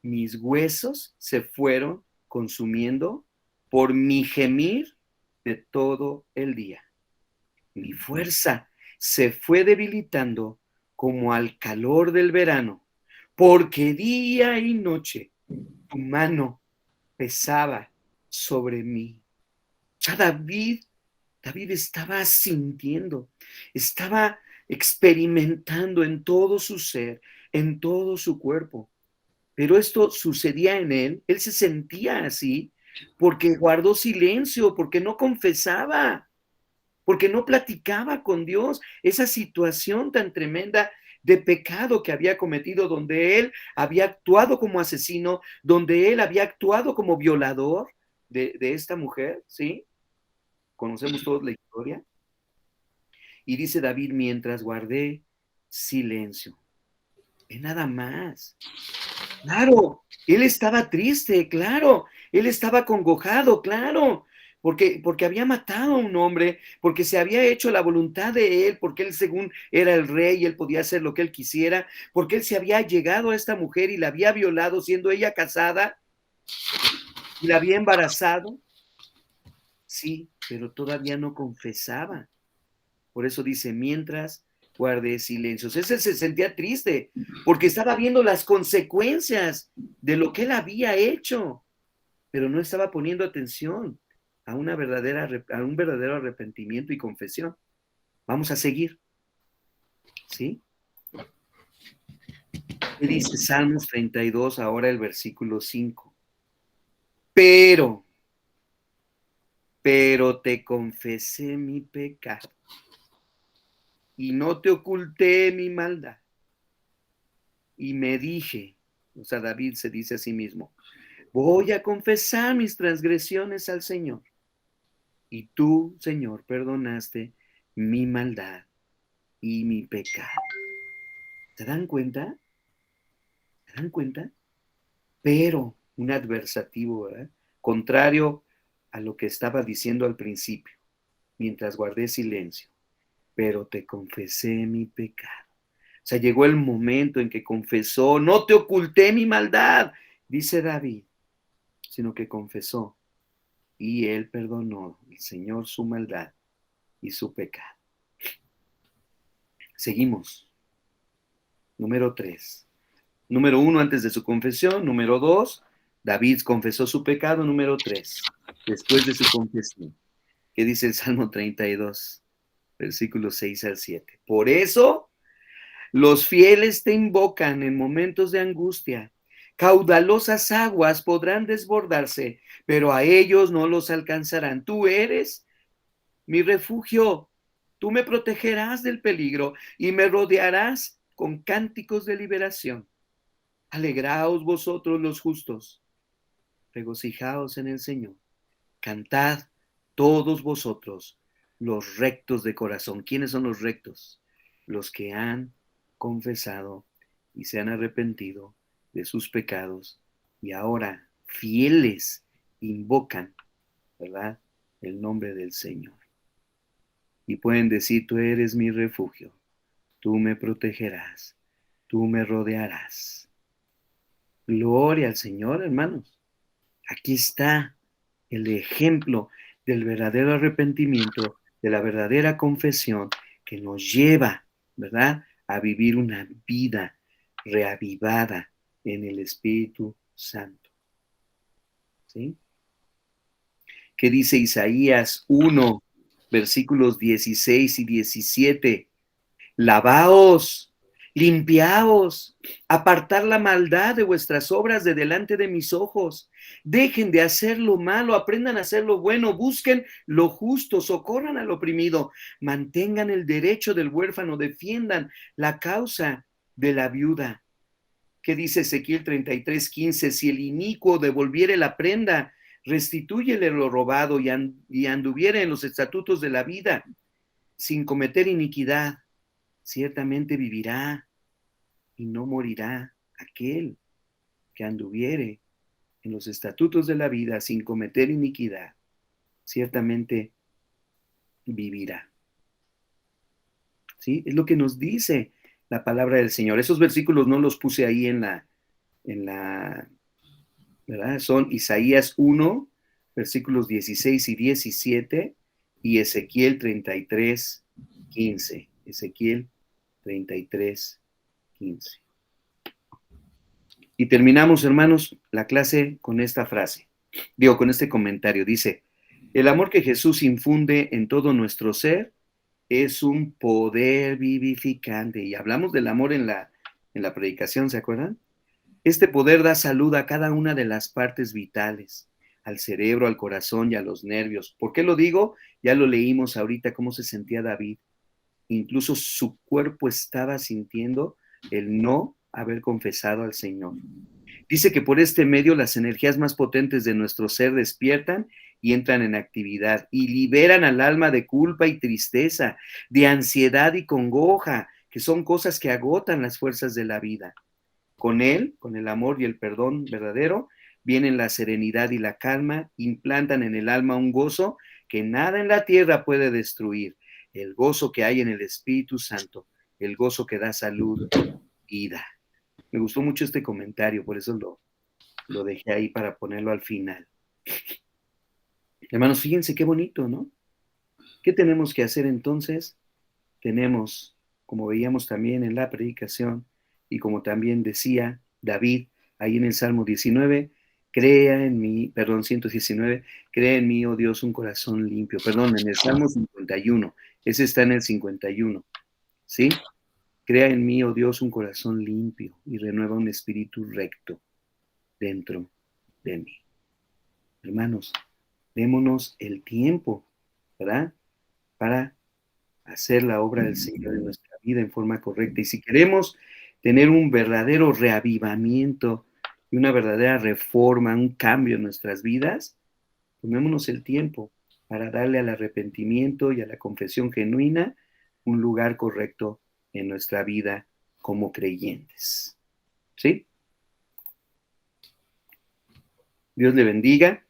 mis huesos se fueron consumiendo por mi gemir de todo el día. Mi fuerza se fue debilitando como al calor del verano, porque día y noche tu mano pesaba sobre mí. O sea, David estaba sintiendo, estaba experimentando en todo su ser, en todo su cuerpo. Pero esto sucedía en él se sentía así porque guardó silencio, porque no confesaba, porque no platicaba con Dios esa situación tan tremenda de pecado que había cometido, donde él había actuado como asesino, donde él había actuado como violador de esta mujer, ¿sí? Conocemos todos la historia. Y dice David, mientras guardé silencio. Es nada más. Claro, él estaba triste, claro, él estaba congojado, claro, porque había matado a un hombre, porque se había hecho la voluntad de él, porque él según era el rey y él podía hacer lo que él quisiera, porque él se había llegado a esta mujer y la había violado siendo ella casada y la había embarazado. Sí, pero todavía no confesaba. Por eso dice, mientras guardé silencios. Ese se sentía triste porque estaba viendo las consecuencias de lo que él había hecho, pero no estaba poniendo atención a un verdadero arrepentimiento y confesión. Vamos a seguir, ¿sí? ¿Qué dice Salmos 32, ahora el versículo 5? Pero te confesé mi pecado y no te oculté mi maldad. Y me dije, o sea, David se dice a sí mismo, voy a confesar mis transgresiones al Señor. Y tú, Señor, perdonaste mi maldad y mi pecado. ¿Se dan cuenta? ¿Se dan cuenta? Pero un adversativo, ¿verdad? Contrario a lo que estaba diciendo al principio, mientras guardé silencio, pero te confesé mi pecado. O sea, llegó el momento en que confesó, no te oculté mi maldad, dice David, sino que confesó y él perdonó, el Señor, su maldad y su pecado. Seguimos. Número 3. Número 1, antes de su confesión. Número 2, David confesó su pecado. Número 3, después de su confesión. ¿Qué dice el Salmo 32, versículos 6 al 7? Por eso los fieles te invocan en momentos de angustia. Caudalosas aguas podrán desbordarse, pero a ellos no los alcanzarán. Tú eres mi refugio. Tú me protegerás del peligro y me rodearás con cánticos de liberación. Alegraos vosotros los justos, regocijaos en el Señor. Cantad todos vosotros los rectos de corazón. ¿Quiénes son los rectos? Los que han confesado y se han arrepentido de sus pecados y ahora fieles invocan, ¿verdad?, el nombre del Señor. Y pueden decir, tú eres mi refugio, tú me protegerás, tú me rodearás. Gloria al Señor, hermanos. Aquí está el ejemplo del verdadero arrepentimiento, de la verdadera confesión que nos lleva ¿verdad? A vivir una vida reavivada en el Espíritu Santo. ¿Sí? ¿Qué dice Isaías 1, versículos 16 y 17? Lavaos, limpiaos, apartar la maldad de vuestras obras de delante de mis ojos. Dejen de hacer lo malo, aprendan a hacer lo bueno, busquen lo justo, socorran al oprimido, mantengan el derecho del huérfano, defiendan la causa de la viuda. ¿Qué dice Ezequiel 33:15? Si el inicuo devolviere la prenda, restitúyele lo robado y anduviere en los estatutos de la vida, sin cometer iniquidad, ciertamente vivirá y no morirá aquel que anduviere en los estatutos de la vida sin cometer iniquidad, ciertamente vivirá. ¿Sí? Es lo que nos dice la palabra del Señor. Esos versículos no los puse ahí en la, ¿verdad? Son Isaías 1, versículos 16 y 17 y Ezequiel 33:15. Ezequiel 33:15. Y terminamos, hermanos, la clase con esta frase. Con este comentario. Dice, el amor que Jesús infunde en todo nuestro ser es un poder vivificante. Y hablamos del amor en la predicación, ¿se acuerdan? Este poder da salud a cada una de las partes vitales, al cerebro, al corazón y a los nervios. ¿Por qué lo digo? Ya lo leímos ahorita, cómo se sentía David. Incluso su cuerpo estaba sintiendo el no haber confesado al Señor. Dice que por este medio las energías más potentes de nuestro ser despiertan y entran en actividad y liberan al alma de culpa y tristeza, de ansiedad y congoja, que son cosas que agotan las fuerzas de la vida. Con él, con el amor y el perdón verdadero, vienen la serenidad y la calma, implantan en el alma un gozo que nada en la tierra puede destruir, el gozo que hay en el Espíritu Santo, el gozo que da salud, vida. Me gustó mucho este comentario, por eso lo dejé ahí para ponerlo al final. Hermanos, fíjense qué bonito, ¿no? ¿Qué tenemos que hacer entonces? Tenemos, como veíamos también en la predicación, y como también decía David ahí en el Salmo 19, 119, crea en mí, oh Dios, un corazón limpio. Perdón, en el Salmo 51, ese está en el 51, ¿sí? Crea en mí, oh Dios, un corazón limpio y renueva un espíritu recto dentro de mí. Hermanos, démonos el tiempo, ¿verdad? Para hacer la obra del Señor en nuestra vida en forma correcta. Y si queremos tener un verdadero reavivamiento y una verdadera reforma, un cambio en nuestras vidas, tomémonos el tiempo para darle al arrepentimiento y a la confesión genuina un lugar correcto en nuestra vida como creyentes. ¿Sí? Dios le bendiga.